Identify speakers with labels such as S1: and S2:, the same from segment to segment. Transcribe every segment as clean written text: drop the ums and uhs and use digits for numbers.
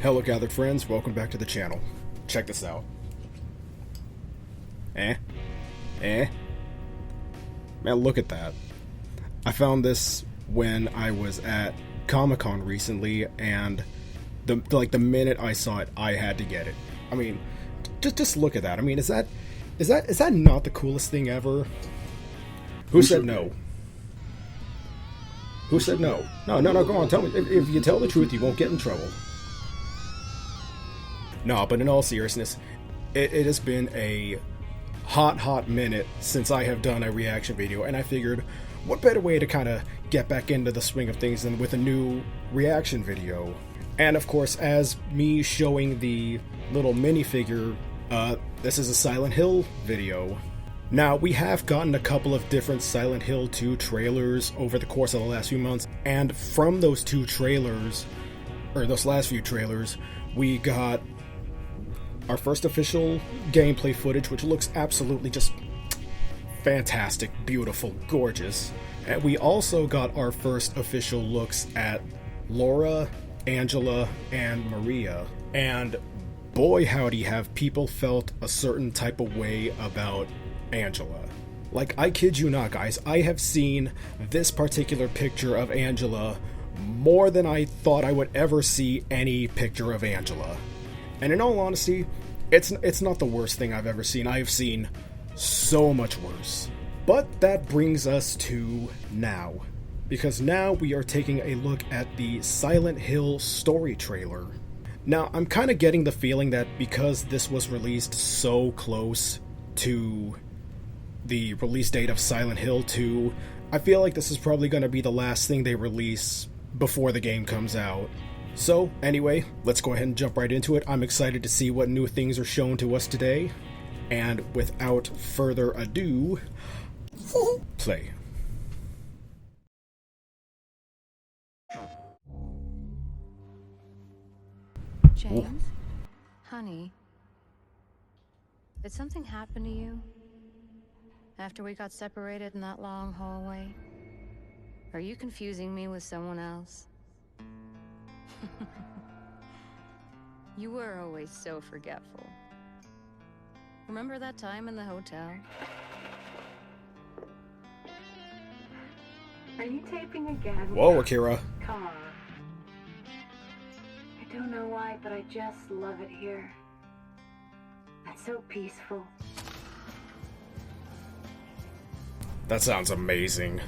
S1: Hello gathered friends, welcome back to the channel. Check this out. Man, look at that. I found this when I was at Comic-Con recently, and the minute I saw it, I had to get it. I mean, just look at that. I mean, is that not the coolest thing ever? Who said no? Who said no? No, go on, tell me. If you tell the truth, you won't get in trouble. No, but in all seriousness, it has been a hot minute since I have done a reaction video, and I figured, what better way to kind of get back into the swing of things than with a new reaction video? And of course, as me showing the little minifigure, this is a Silent Hill video. Now, we have gotten a couple of different Silent Hill 2 trailers over the course of the last few months, and from those two trailers, or those last few trailers, we got our first official gameplay footage, which looks absolutely just fantastic, beautiful, gorgeous. And we also got our first official looks at Laura, Angela, and Maria. And boy howdy have people felt a certain type of way about Angela. Like, I kid you not, guys, I have seen this particular picture of Angela more than I thought I would ever see any picture of Angela. And in all honesty, it's not the worst thing I've ever seen. I have seen so much worse. But that brings us to now. Because now we are taking a look at the Silent Hill story trailer. Now, I'm kind of getting the feeling that because this was released so close to the release date of Silent Hill 2, I feel like this is probably going to be the last thing they release before the game comes out. So, anyway, let's go ahead and jump right into it. I'm excited to see what new things are shown to us today. And without further ado, play.
S2: James? Honey? Did something happen to you? After we got separated in that long hallway? Are you confusing me with someone else? You were always so forgetful. Remember that time in the hotel?
S3: Are you taping again?
S1: Whoa, Akira.
S3: Come on. I don't know why, but I just love it here. It's so peaceful.
S1: That sounds amazing.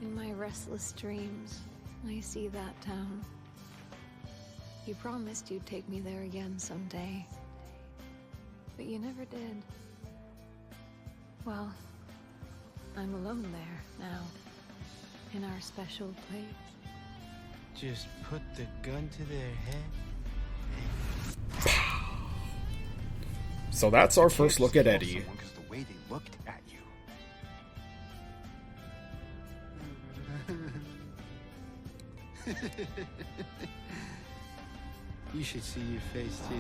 S2: In my restless dreams, I see that town. You promised you'd take me there again someday. But you never did. Well, I'm alone there now. In our special place.
S4: Just put the gun to their head.
S1: So that's our first look at Eddie.
S4: Because the way they looked at you. You should see your face, T.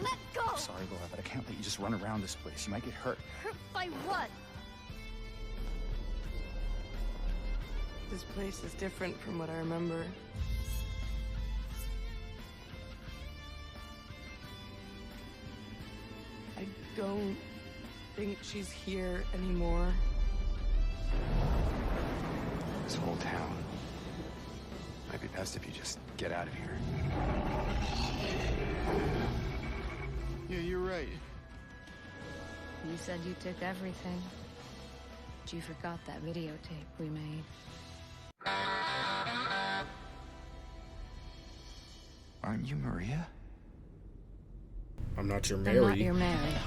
S2: Let go!
S4: I'm sorry, Laura, but I can't let you just run around this place. You might get hurt.
S2: Hurt by what?
S5: This place is different from what I remember. I don't think she's here anymore.
S4: This whole town. Might be best if you just get out of here. Yeah, you're right.
S2: You said you took everything. But you forgot that videotape we made.
S4: Aren't you Maria?
S1: I'm not your
S2: I'm
S1: Mary.
S2: not your Mary.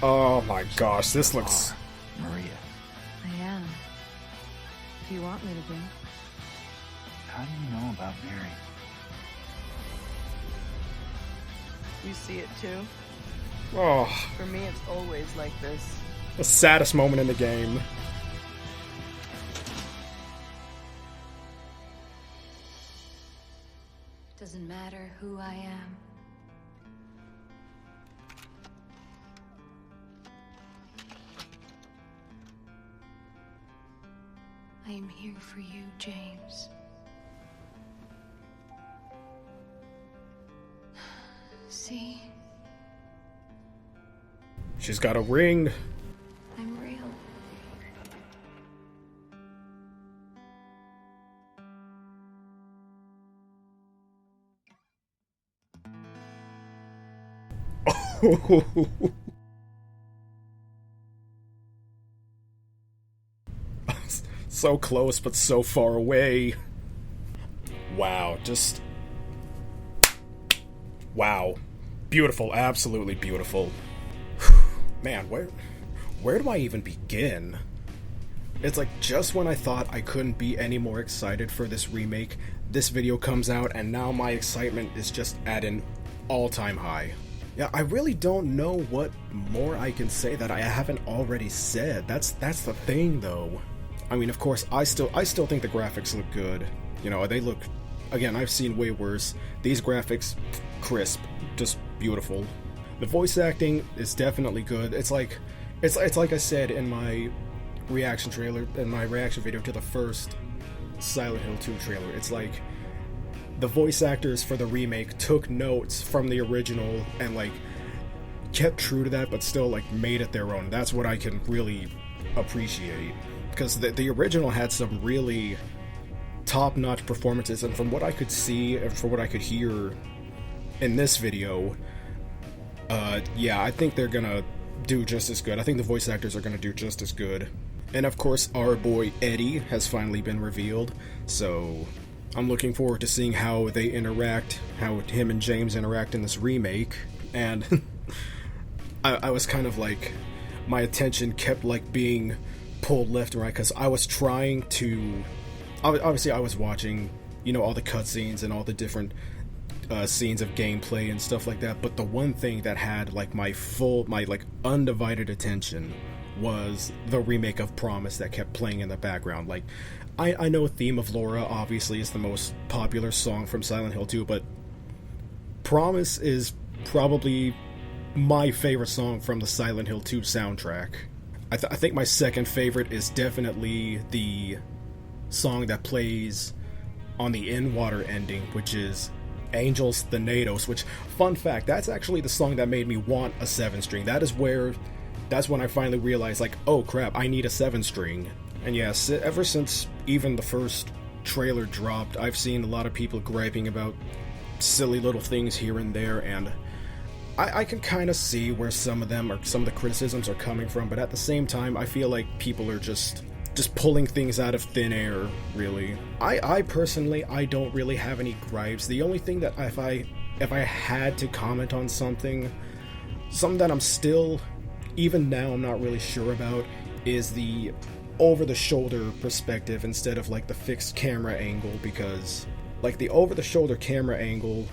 S1: Oh my gosh, this looks...
S4: Maria.
S2: I am. If you want me to be.
S4: How do you know about Mary?
S5: You see it too?
S1: Oh,
S5: For me, it's always like this.
S1: the saddest moment in the game.
S2: Doesn't matter who I am. I I am here for you, James. See?
S1: She's got a ring.
S2: I'm real.
S1: So close, but so far away. Wow, just... wow. Beautiful, absolutely beautiful. Man, where do I even begin? It's like, just when I thought I couldn't be any more excited for this remake, this video comes out, and now my excitement is just at an all-time high. Yeah, I really don't know what more I can say that I haven't already said. That's the thing, though. I mean, of course, I still think the graphics look good. You know, they look... Again, I've seen way worse. These graphics, crisp, just beautiful. The voice acting is definitely good. It's like I said in my reaction trailer, in my reaction video to the first Silent Hill 2 trailer. It's like the voice actors for the remake took notes from the original and like kept true to that, but still like made it their own. That's what I can really appreciate, because the original had some really top-notch performances, and from what I could see and from what I could hear in this video, yeah, I think they're gonna do just as good. I think the voice actors are gonna do just as good. And of course, our boy Eddie has finally been revealed, so I'm looking forward to seeing how they interact, how him and James interact in this remake. And I was kind of like, my attention kept like being pulled left and right, because I was trying to... Obviously, I was watching, you know, all the cutscenes and all the different scenes of gameplay and stuff like that, but the one thing that had like my like undivided attention was the remake of Promise that kept playing in the background. Like, I know Theme of Laura obviously is the most popular song from Silent Hill 2, but Promise is probably my favorite song from the Silent Hill 2 soundtrack. I think my second favorite is definitely the song that plays on the in-water ending, which is Angels Thanatos, which, fun fact, that's actually the song that made me want a 7-string. That's when I finally realized, like, oh crap, I need a 7-string. And yes, ever since even the first trailer dropped, I've seen a lot of people griping about silly little things here and there, and I can kind of see where some of the criticisms are coming from, but at the same time, I feel like people are just pulling things out of thin air, really. I personally, I don't really have any gripes. The only thing that if I had to comment on something that I'm still, even now, I'm not really sure about, is the over-the-shoulder perspective instead of like the fixed camera angle, because like the over-the-shoulder camera angle,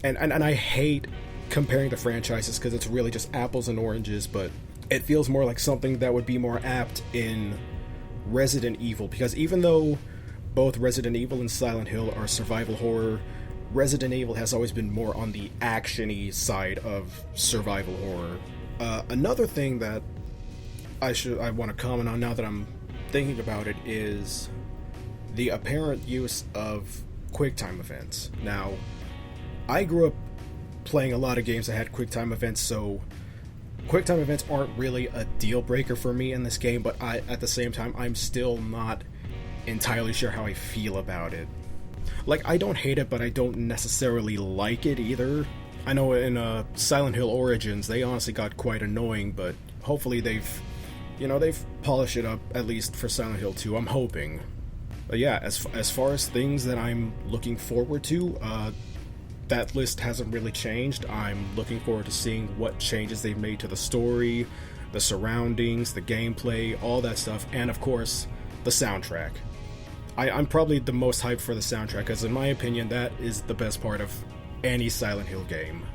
S1: and I hate comparing the franchises because it's really just apples and oranges, but it feels more like something that would be more apt in Resident Evil, because even though both Resident Evil and Silent Hill are survival horror, Resident Evil has always been more on the action-y side of survival horror. Another thing that I want to comment on now that I'm thinking about it is the apparent use of QuickTime events. Now, I grew up playing a lot of games that had QuickTime events, so QuickTime events aren't really a deal breaker for me in this game, but at the same time, I'm still not entirely sure how I feel about it. Like, I don't hate it, but I don't necessarily like it either. I know in Silent Hill Origins, they honestly got quite annoying, but hopefully they've polished it up, at least for Silent Hill 2, I'm hoping. But yeah, as far as things that I'm looking forward to, that list hasn't really changed. I'm looking forward to seeing what changes they've made to the story, the surroundings, the gameplay, all that stuff, and of course, the soundtrack. I'm probably the most hyped for the soundtrack, because in my opinion, that is the best part of any Silent Hill game.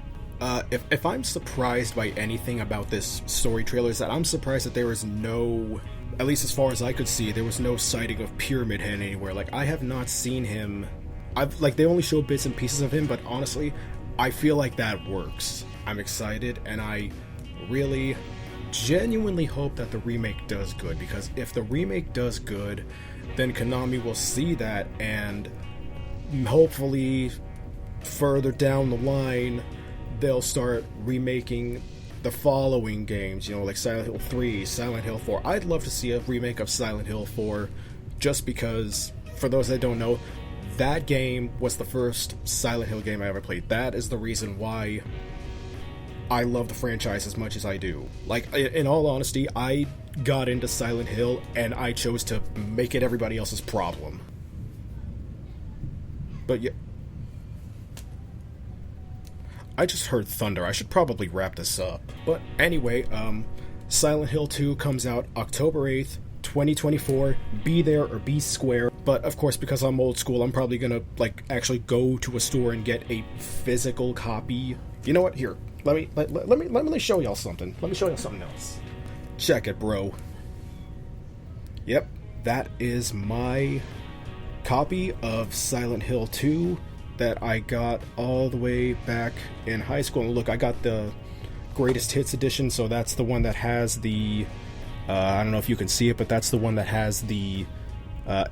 S1: If I'm surprised by anything about this story trailer, is that I'm surprised that there is no, at least as far as I could see, there was no sighting of Pyramid Head anywhere. Like, I have not seen him. They only show bits and pieces of him, but honestly, I feel like that works. I'm excited, and I really, genuinely hope that the remake does good, because if the remake does good, then Konami will see that, and hopefully further down the line they'll start remaking the following games, you know, like Silent Hill 3, Silent Hill 4. I'd love to see a remake of Silent Hill 4, just because, for those that don't know, that game was the first Silent Hill game I ever played. That is the reason why I love the franchise as much as I do. Like, in all honesty, I got into Silent Hill and I chose to make it everybody else's problem. But yeah, I just heard thunder. I should probably wrap this up. But anyway, Silent Hill 2 comes out October 8th, 2024. Be there or be square. But of course, because I'm old school, I'm probably gonna, like, actually go to a store and get a physical copy. You know what? Here, let me show y'all something. Let me show y'all something else. Check it, bro. Yep, that is my copy of Silent Hill 2 that I got all the way back in high school. And look, I got the Greatest Hits edition, so that's the one that has the I don't know if you can see it, but that's the one that has the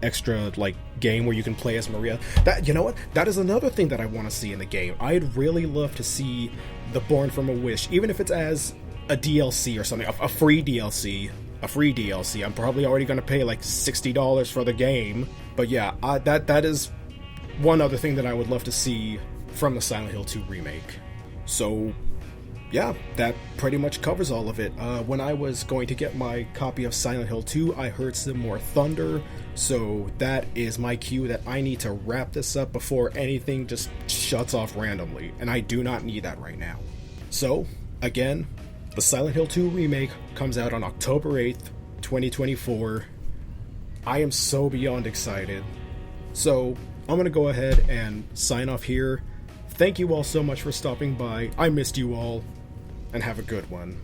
S1: extra, like, game where you can play as Maria. That, you know what? That is another thing that I want to see in the game. I'd really love to see the Born from a Wish, even if it's as a DLC or something, a free DLC. A free DLC. I'm probably already going to pay like $60 for the game. But yeah, that is one other thing that I would love to see from the Silent Hill 2 remake. So yeah, that pretty much covers all of it. When I was going to get my copy of Silent Hill 2, I heard some more thunder, so that is my cue that I need to wrap this up before anything just shuts off randomly, and I do not need that right now. So, again, the Silent Hill 2 remake comes out on October 8th, 2024. I am so beyond excited. So, I'm gonna go ahead and sign off here. Thank you all so much for stopping by. I missed you all, and have a good one.